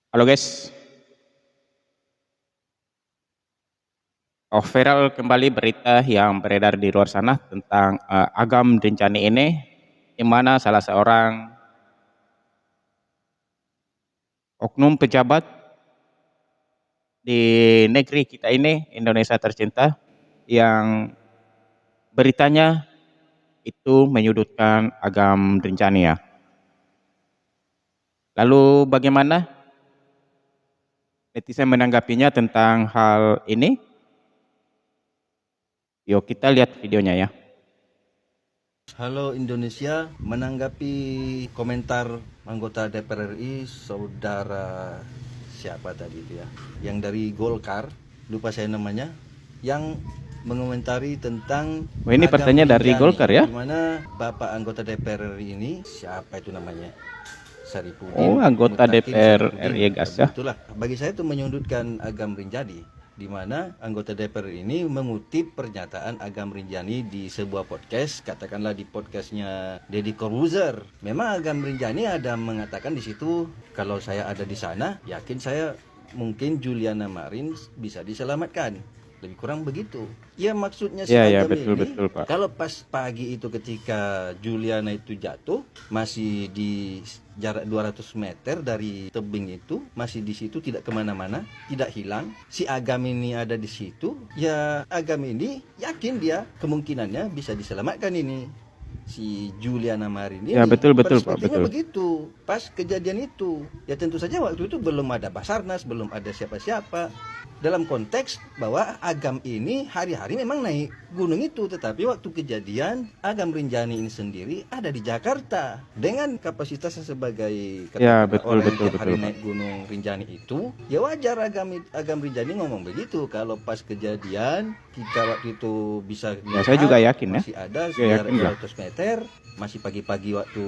Halo guys, viral kembali berita yang beredar di luar sana tentang Agam Drinjani ini, di mana salah seorang oknum pejabat di negeri kita ini, Indonesia tercinta, yang beritanya itu menyudutkan Agam Drinjani ya. Lalu bagaimana netizen menanggapinya tentang hal ini? Yuk kita lihat videonya ya. Halo Indonesia, menanggapi komentar anggota DPR RI saudara siapa tadi itu ya, yang dari Golkar, lupa saya namanya, yang mengomentari tentang Oh, ini Agam partainya dari Rinjani, Golkar ya? di mana Bapak anggota DPR RI ini siapa itu namanya? Oh, Saripudin anggota Mutakin DPR Saripudin. RI gas ya. Itulah bagi saya itu menyudutkan Agam Rinjani, di mana anggota DPR ini mengutip pernyataan Agam Rinjani di sebuah podcast, katakanlah di podcastnya Deddy Corbuzier. Memang Agam Rinjani ada mengatakan di situ, kalau saya ada di sana, yakin saya mungkin Juliana Marin bisa diselamatkan. Lebih kurang begitu. Ya maksudnya si Ya, Agam betul ini, betul Pak. kalau pas pagi itu ketika Juliana itu jatuh, masih di jarak 200 meter dari tebing itu, masih di situ, tidak kemana-mana, tidak hilang. Si Agam ini ada di situ, ya Agam ini yakin dia kemungkinannya bisa diselamatkan ini si Juliana Marin ini. Ya, betul Pak, Perspektifnya betul. begitu pas kejadian itu. Ya tentu saja waktu itu belum ada Basarnas, belum ada siapa-siapa, dalam konteks bahwa Agam ini hari-hari memang naik gunung itu, tetapi waktu kejadian Agam Rinjani ini sendiri ada di Jakarta dengan kapasitasnya sebagai Ya, katakanlah orang yang betul tiap hari Pak. naik gunung Rinjani itu. Ya wajar Agam Rinjani ngomong begitu, kalau pas kejadian kita waktu itu bisa Ya, saya juga yakin ya. masih ada Ya, sejarak yakin lah. 200 meter, masih pagi-pagi waktu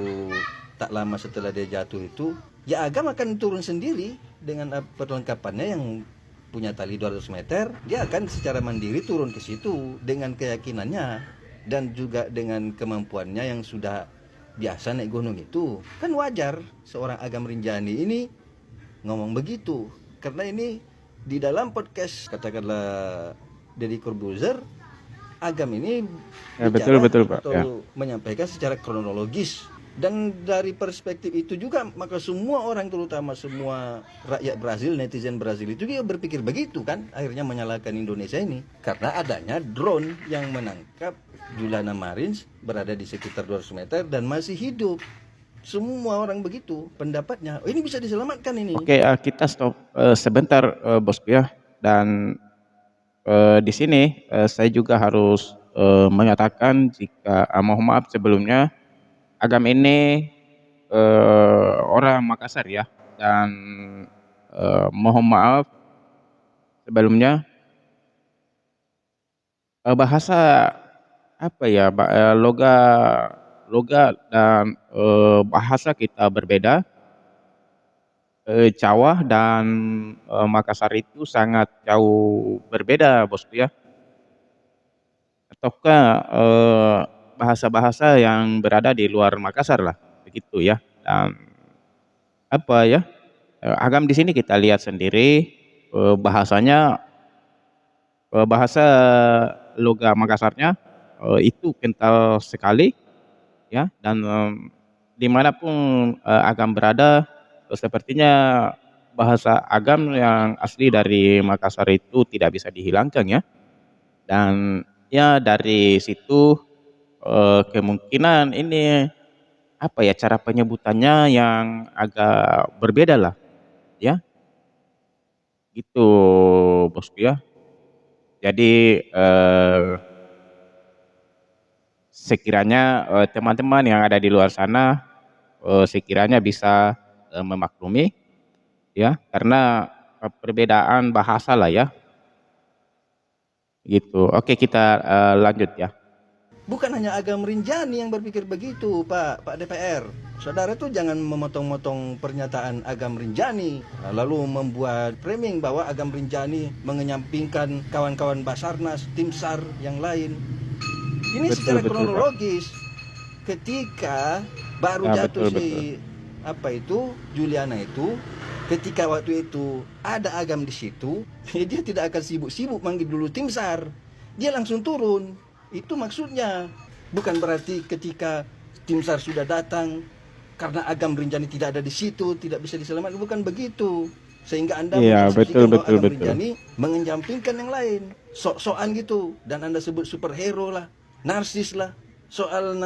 tak lama setelah dia jatuh itu, ya Agam akan turun sendiri dengan perlengkapannya yang punya tali 200 meter. Dia akan secara mandiri turun ke situ dengan keyakinannya dan juga dengan kemampuannya yang sudah biasa naik gunung itu. Kan wajar seorang Agam Rinjani ini ngomong begitu, karena ini di dalam podcast katakanlah Deddy Corbuzier, Agam ini Ya, bicara betul Pak. atau Ya. menyampaikan secara kronologis, dan dari perspektif itu juga maka semua orang, terutama semua rakyat Brazil, netizen Brazil itu juga berpikir begitu kan, akhirnya menyalahkan Indonesia ini karena adanya drone yang menangkap Juliana Marins berada di sekitar 200 meter dan masih hidup. Semua orang begitu pendapatnya, oh, ini bisa diselamatkan ini. Oke, kita stop sebentar bosku ya. Dan di sini saya juga harus menyatakan jika mohon maaf sebelumnya, Agam ini orang Makassar ya. Dan mohon maaf sebelumnya, bahasa apa ya, logat dan bahasa kita berbeda. Jawa dan Makassar itu sangat jauh berbeda bosku ya. Ataukah bahasa-bahasa yang berada di luar Makassar lah, begitu ya. Dan apa ya, Agam di sini kita lihat sendiri bahasanya, bahasa logat Makassarnya itu kental sekali ya. Dan dimanapun Agam berada, sepertinya bahasa Agam yang asli dari Makassar itu tidak bisa dihilangkan ya. Dan ya dari situ kemungkinan ini apa ya, cara penyebutannya yang agak berbeda lah ya, gitu bosku ya. Jadi sekiranya teman-teman yang ada di luar sana sekiranya bisa memaklumi ya, karena perbedaan bahasa lah ya, gitu. Oke, kita lanjut ya. Bukan hanya Agam Rinjani yang berpikir begitu, Pak DPR. Saudara tuh jangan memotong-motong pernyataan Agam Rinjani, lalu membuat framing bahwa Agam Rinjani mengenyampingkan kawan-kawan Basarnas, tim SAR yang lain. Ini secara Betul Pak. kronologis. Ketika baru Ya, jatuh betul. si apa itu Juliana itu, Ketika waktu itu ada Agam di situ, dia tidak akan sibuk-sibuk manggil dulu tim SAR. Dia langsung turun. Itu maksudnya. Bukan berarti ketika tim SAR sudah datang, karena Agam Rinjani tidak ada di situ, tidak bisa diselamatkan. Bukan begitu. Sehingga Anda Iya, betul mengasumsikan bahwa betul Agam betul. Rinjani mengenyampingkan yang lain. Sok-sokan gitu. Dan Anda sebut superhero lah, narsis lah. Soal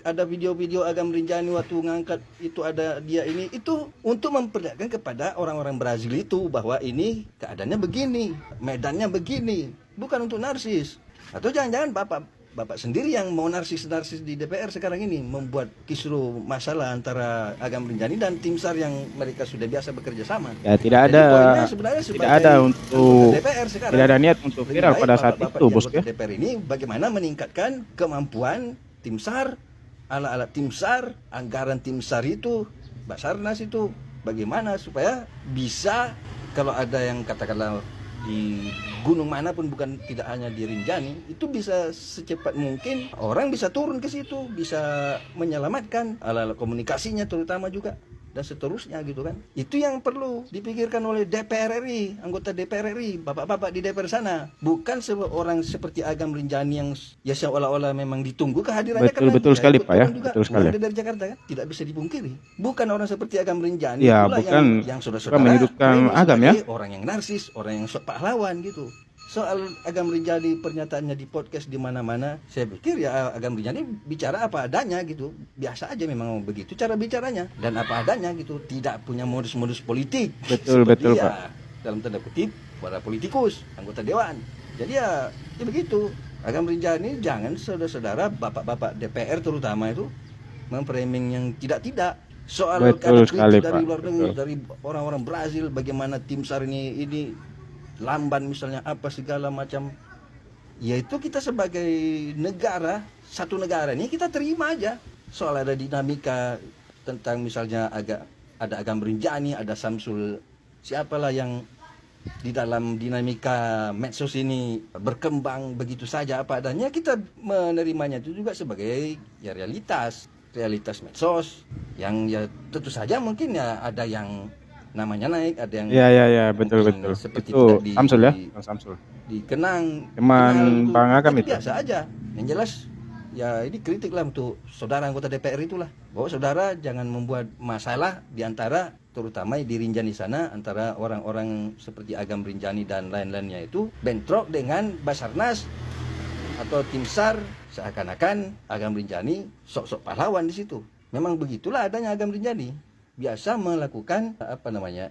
ada video-video Agam Rinjani waktu ngangkat itu ada dia ini, itu untuk memperlihatkan kepada orang-orang Brazil itu bahwa ini keadaannya begini, medannya begini, bukan untuk narsis. Atau jangan-jangan bapak sendiri yang mau narsis-narsis di DPR sekarang ini, membuat kisruh masalah antara Agam Rinjani dan tim SAR yang mereka sudah biasa bekerja sama. Ya tidak Jadi ada poinnya sebenarnya tidak ada sebagai anggota untuk DPR sekarang, tidak ada niat untuk lebih viral baik pada saat bapak-bapak itu, di Bos anggota ya. DPR ini bagaimana meningkatkan kemampuan tim SAR, alat-alat tim SAR, anggaran tim SAR itu, Basarnas itu, bagaimana supaya bisa, kalau ada yang katakanlah di gunung manapun, bukan tidak hanya di Rinjani, itu bisa secepat mungkin orang bisa turun ke situ, bisa menyelamatkan alat-alat komunikasinya terutama juga, dan seterusnya gitu kan. Itu yang perlu dipikirkan oleh DPR RI, anggota DPR RI, bapak-bapak di DPR sana. Bukan orang seperti Agam Rinjani yang ya seolah-olah memang ditunggu kehadirannya, Betul karena betul dia sekali ikut Pak ya, turun juga. betul sekali. Memang dia dari Jakarta kan, tidak bisa dipungkiri. Bukan orang seperti Agam Rinjani Ya itulah yang bukan saudara-saudara menyudutkan framing agam ya. sebagai orang yang narsis, orang yang sok pahlawan gitu. Soal Agam Rinjani, pernyataannya di podcast di mana-mana, saya pikir ya Agam Rinjani bicara apa adanya gitu, biasa aja, memang begitu cara bicaranya dan apa adanya gitu, tidak punya modus-modus politik Betul betul seperti Pak. ya dalam tanda kutip para politikus, anggota dewan. Jadi ya begitu. Agam Rinjani, jangan saudara-saudara, bapak-bapak DPR terutama itu memframing yang tidak-tidak. Soal Betul ada sekali kritik dari Pak, luar negeri, betul. dari orang-orang Brazil, bagaimana tim SAR ini lamban misalnya, apa segala macam, yaitu kita sebagai negara, satu negara ini kita terima aja. Soal ada dinamika tentang misalnya ada Agam Rinjani, ada Samsul siapalah yang di dalam dinamika medsos ini berkembang begitu saja apa adanya, kita menerimanya itu juga sebagai ya realitas medsos yang ya tentu saja mungkin ya ada yang namanya naik, ada yang Iya iya iya, betul betul. mungkin seperti Itu tidak Samsul ya, Bang Samsul. Teman dikenal Bang Agam itu itu. biasa aja. Yang jelas ya ini kritik lah untuk saudara anggota DPR itulah, bahwa saudara jangan membuat masalah di antara, terutama di Rinjani sana, antara orang-orang seperti Agam Rinjani dan lain-lainnya itu bentrok dengan Basarnas atau tim SAR, seakan-akan Agam Rinjani sok-sok pahlawan di situ. Memang begitulah adanya Agam Rinjani, biasa melakukan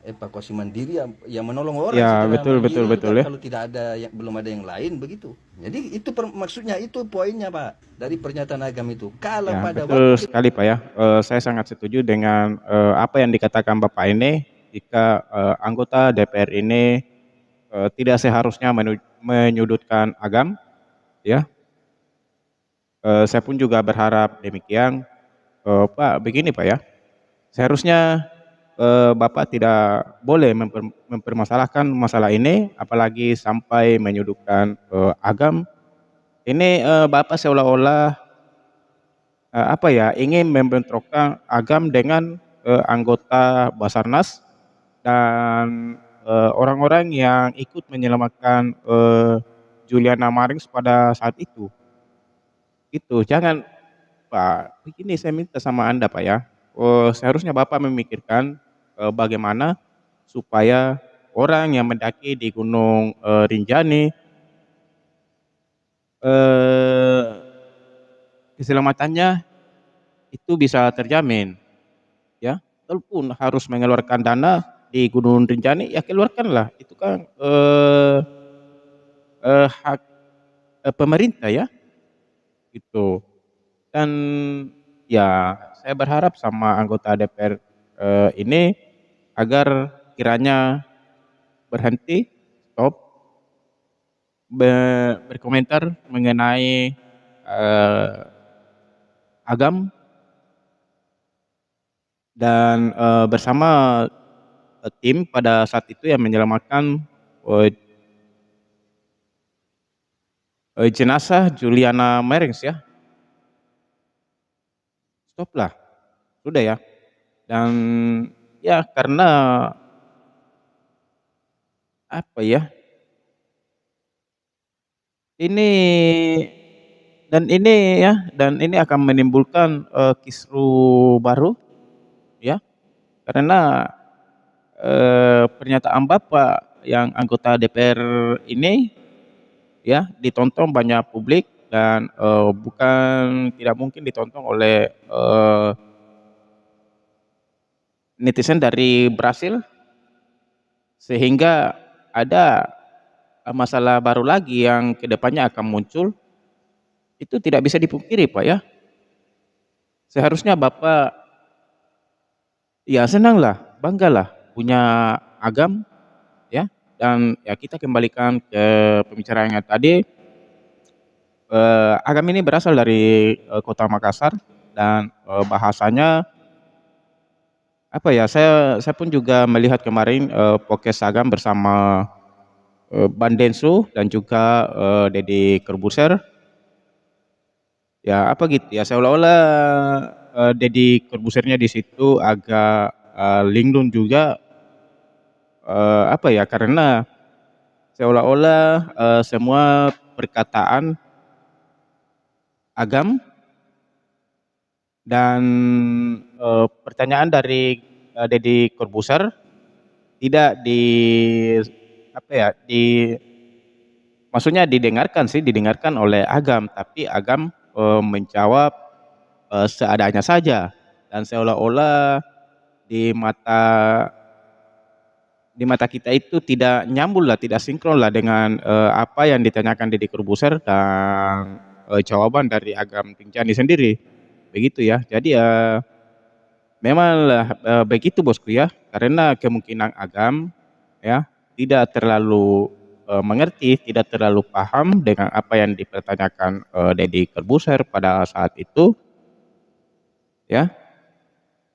evakuasi mandiri, yang menolong orang Ya secara betul betul mandiri betul juga ya. kalau tidak ada yang belum ada yang lain begitu. Jadi itu maksudnya, itu poinnya Pak dari pernyataan Agam itu. Kalau Ya pada betul waktu sekali Pak ya. Saya sangat setuju dengan apa yang dikatakan Bapak ini. Jika anggota DPR ini tidak seharusnya menyudutkan agam, ya. Saya pun juga berharap demikian. Pak, begini Pak ya. Seharusnya Bapak tidak boleh mempermasalahkan masalah ini, apalagi sampai menyudutkan agam. Ini Bapak seolah-olah apa ya, ingin membentrokkan agam dengan anggota Basarnas dan orang-orang yang ikut menyelamatkan Juliana Marings pada saat itu. Itu jangan Pak, begini saya minta sama Anda Pak ya, seharusnya Bapak memikirkan bagaimana supaya orang yang mendaki di Gunung Rinjani eh, keselamatannya itu bisa terjamin, ya. Walaupun harus mengeluarkan dana di Gunung Rinjani, ya keluarkanlah. Itu kan hak pemerintah ya, gitu. Dan ya saya berharap sama anggota DPR ini agar kiranya berhenti, stop berkomentar mengenai agam dan bersama tim pada saat itu yang menyelamatkan eee jenazah Juliana Marings ya. Stop lah, sudah ya. Dan ya karena apa ya, ini dan ini akan menimbulkan, kisru baru ya, karena, pernyataan Bapak yang anggota DPR ini ya, ditonton banyak publik dan, bukan tidak mungkin ditonton oleh, netizen dari Brasil, sehingga ada, masalah baru lagi yang kedepannya akan muncul, itu tidak bisa dipungkiri, Pak, ya. Seharusnya Bapak ya senanglah, banggalah punya agam ya, dan ya kita kembalikan ke pembicaraan yang tadi, agam ini berasal dari, kota Makassar dan, bahasanya apa ya, saya pun juga melihat kemarin, podcast Agam bersama, Bang Densu dan juga, Deddy Corbuzier, ya apa gitu ya, seolah-olah, Deddy Corbuzier-nya di situ agak, linglung juga, apa ya, karena seolah-olah, semua perkataan Agam dan, pertanyaan dari, Deddy Corbuzier tidak apa ya, maksudnya didengarkan oleh Agam, tapi Agam, menjawab, seadanya saja dan seolah-olah di mata di mata kita itu tidak nyambung lah, tidak sinkron lah dengan, apa yang ditanyakan Deddy Corbuzier dan, jawaban dari Agam Tinjani sendiri, begitu ya. Jadi ya memanglah, begitu Bosku ya, karena kemungkinan Agam ya, tidak terlalu, mengerti, tidak terlalu paham dengan apa yang dipertanyakan, Deddy Corbuzier pada saat itu ya,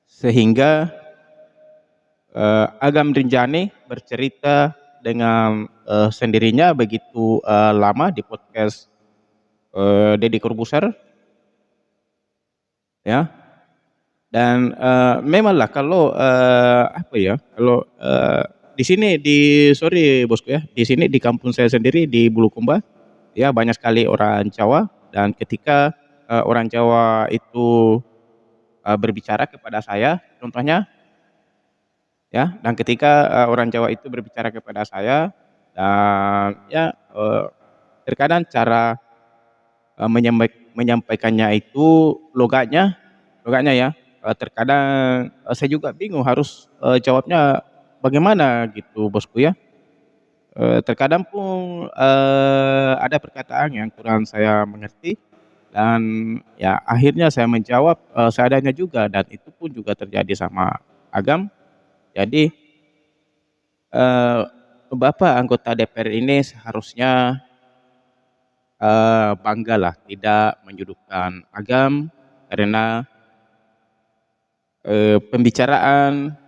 sehingga, Agam Rinjani bercerita dengan, sendirinya begitu, lama di podcast, Deddy Corbuzier ya, dan, memanglah kalau, apa ya, kalau, di sini sorry Bosku ya, di sini di kampung saya sendiri di Bulukumba, ya banyak sekali orang Jawa dan ketika, orang Jawa itu, berbicara kepada saya contohnya ya, dan ketika, orang Jawa itu berbicara kepada saya dan ya, terkadang cara, menyampaikannya itu logatnya ya, terkadang, saya juga bingung harus, jawabnya bagaimana gitu Bosku ya. Terkadang pun, ada perkataan yang kurang saya mengerti dan ya akhirnya saya menjawab, seadanya juga dan itu pun juga terjadi sama Agam. Jadi, eee, Bapak anggota DPR ini seharusnya, banggalah tidak menyudutkan Agam karena, pembicaraan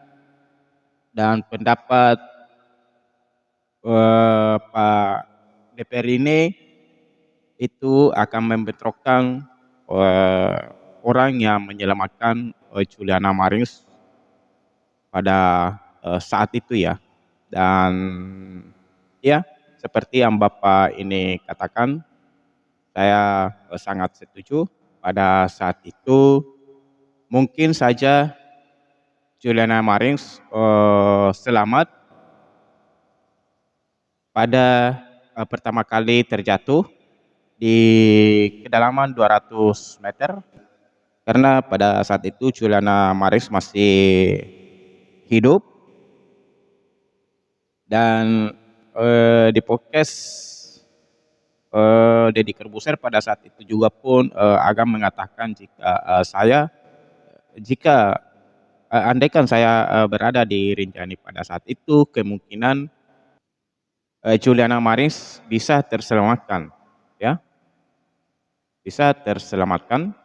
dan pendapat, Pak DPR ini itu akan membentrokkan, eee, orang yang menyelamatkan, Juliana Marins pada, saat itu ya. Dan ya seperti yang Bapak ini katakan, saya, sangat setuju pada saat itu mungkin saja Juliana Marins, selamat pada, pertama kali terjatuh di kedalaman 200 meter, karena pada saat itu Juliana Marins masih hidup dan, di podcast, Deddy Corbuzier pada saat itu juga pun, Agam mengatakan jika, andaikan saya, berada di Rinjani pada saat itu kemungkinan, Juliana Marins bisa terselamatkan ya, bisa terselamatkan.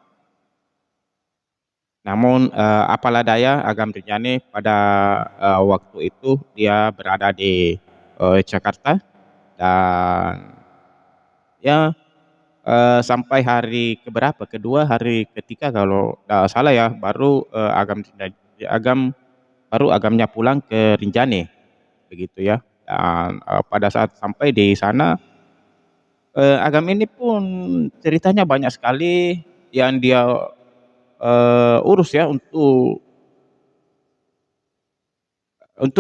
Namun, apalah daya Agam Rinjani pada, waktu itu dia berada di, Jakarta dan ya, sampai hari keberapa, hari ketiga kalau nggak salah ya, baru, Agam baru Agamnya pulang ke Rinjani, begitu ya. Dan pada saat sampai di sana, Agam ini pun ceritanya banyak sekali yang dia urus ya untuk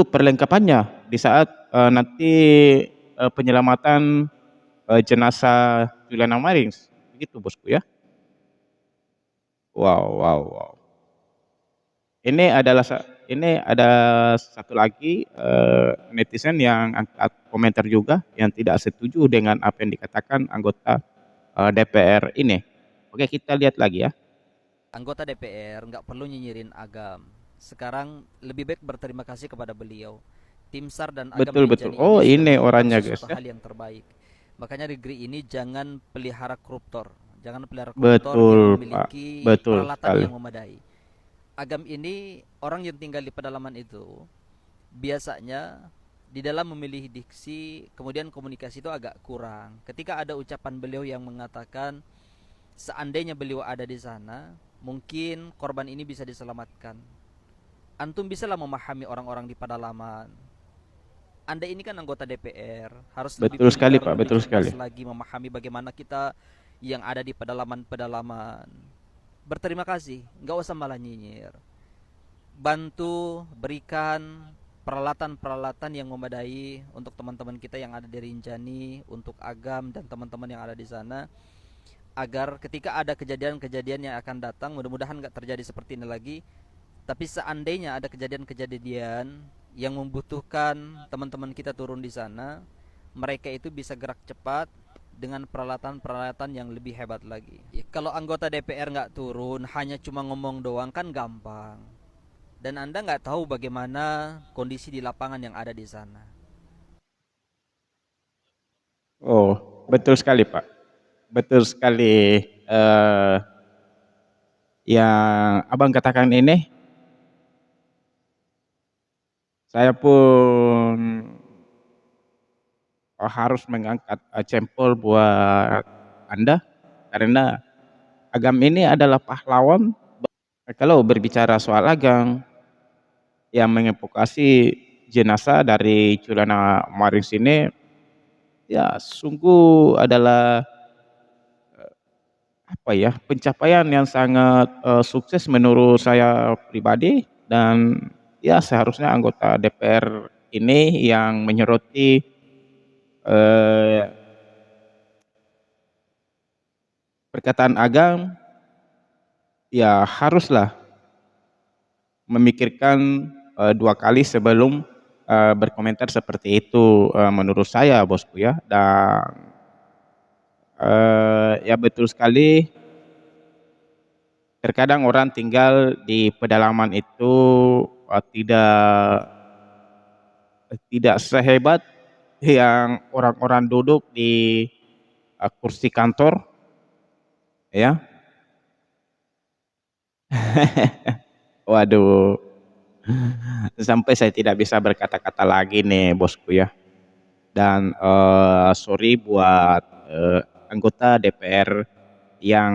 perlengkapannya di saat nanti penyelamatan jenazah Juliana Marings. Begitu bosku ya. Wow, wow, wow. Ini ada satu lagi netizen yang angkat komentar juga yang tidak setuju dengan apa yang dikatakan anggota DPR ini. Oke, kita lihat lagi ya. Anggota DPR nggak perlu nyinyirin Agam. Sekarang lebih baik berterima kasih kepada beliau. Tim SAR dan Agam Betul, betul. Rinjani ini Oh, sudah ini melakukan orangnya guys sesuatu ya. hal yang terbaik. Makanya negeri ini jangan pelihara koruptor. Jangan pelihara koruptor yang Betul, Pak. memiliki Betul peralatan sekali. yang memadai. Agam ini orang yang tinggal di pedalaman itu biasanya di dalam memilih diksi kemudian komunikasi itu agak kurang. Ketika ada ucapan beliau yang mengatakan seandainya beliau ada di sana, mungkin korban ini bisa diselamatkan. Antum bisalah memahami orang-orang di pedalaman. Anda ini kan anggota DPR, harus lebih Betul sekali, pintar, Pak. lebih Betul cerdas sekali. lagi memahami bagaimana kita yang ada di pedalaman-pedalaman. Berterima kasih, nggak usah malah nyinyir. Bantu berikan peralatan-peralatan yang memadai untuk teman-teman kita yang ada di Rinjani, untuk Agam dan teman-teman yang ada di sana, agar ketika ada kejadian-kejadian yang akan datang, mudah-mudahan nggak terjadi seperti ini lagi. Tapi seandainya ada kejadian-kejadian yang membutuhkan teman-teman kita turun di sana, mereka itu bisa gerak cepat dengan peralatan-peralatan yang lebih hebat lagi. Ya, kalau anggota DPR nggak turun, hanya cuma ngomong doang kan gampang. Dan Anda nggak tahu bagaimana kondisi di lapangan yang ada di sana. Oh, betul sekali, Pak. Betul sekali yang Abang katakan ini. Saya pun harus mengangkat jempol buat Anda karena Agam ini adalah pahlawan. Kalau berbicara soal Agam yang mengevokasi jenazah dari Juliana Marings ini, ya sungguh adalah apa ya, pencapaian yang sangat sukses menurut saya pribadi. Dan ya seharusnya anggota DPR ini yang menyoroti eh, perkataan Agam ya haruslah memikirkan dua kali sebelum berkomentar seperti itu, menurut saya bosku ya. Dan ya betul sekali, terkadang orang tinggal di pedalaman itu tidak sehebat yang orang-orang duduk di kursi kantor ya. Waduh, sampai saya tidak bisa berkata-kata lagi nih bosku ya. Dan sorry buat anggota DPR yang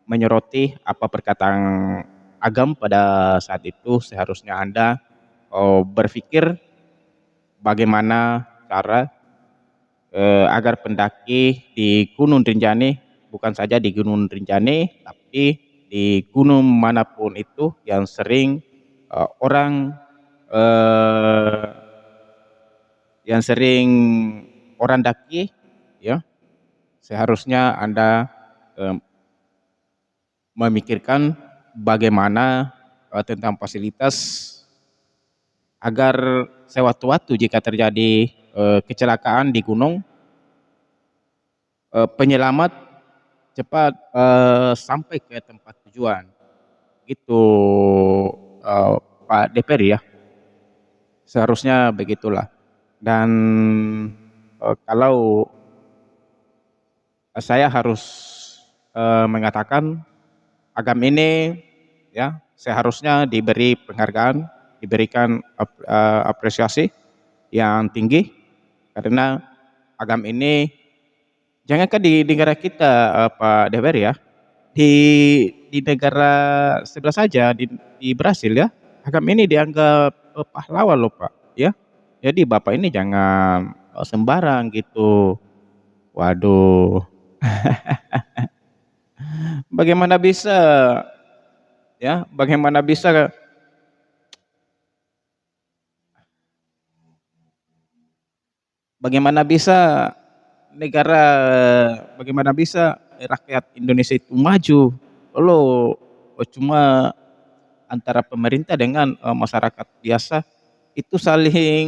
menyoroti apa perkataan Agam pada saat itu. Seharusnya Anda berpikir bagaimana cara agar pendaki di Gunung Rinjani, bukan saja di Gunung Rinjani, tapi di gunung manapun itu yang sering orang eh, yang sering orang daki ya, seharusnya Anda eh, memikirkan bagaimana tentang fasilitas agar sewaktu-waktu jika terjadi kecelakaan di gunung, penyelamat cepat sampai ke tempat tujuan. Gitu eh, Pak DPR ya. Seharusnya begitulah. Dan kalau saya harus mengatakan Agam ini ya seharusnya diberi penghargaan, diberikan apresiasi yang tinggi karena Agam ini jangankan di negara kita Pak DPR ya, di negara sebelah saja di Brasil ya, Agam ini dianggap pahlawan loh Pak ya. Jadi Bapak ini jangan sembarang gitu. Waduh, bagaimana bisa ya? Bagaimana bisa negara bagaimana bisa rakyat Indonesia itu maju kalau cuma antara pemerintah dengan masyarakat biasa itu saling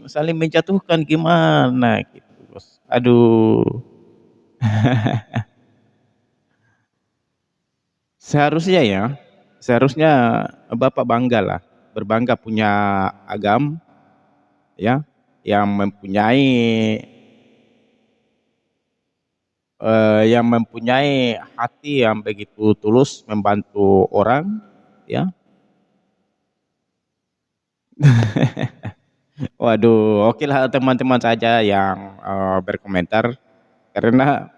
saling menjatuhkan gimana gitu, Bos. Aduh, seharusnya ya, seharusnya Bapak banggalah, berbangga punya agam ya yang mempunyai hati yang begitu tulus membantu orang ya. Waduh, okelah teman-teman saja yang berkomentar karena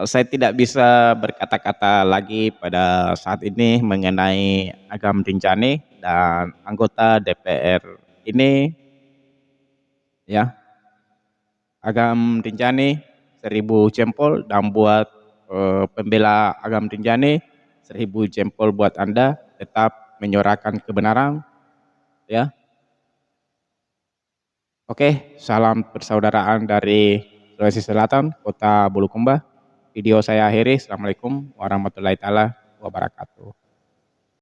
saya tidak bisa berkata-kata lagi pada saat ini mengenai Agam Rinjani dan anggota DPR ini ya. Agam Rinjani 1000 jempol dan buat pembela Agam Rinjani 1000 jempol buat Anda tetap menyuarakan kebenaran ya. Oke, salam persaudaraan dari Sulawesi Selatan, Kota Bulukumba. Video saya akhiri. Assalamualaikum warahmatullahi taala wabarakatuh.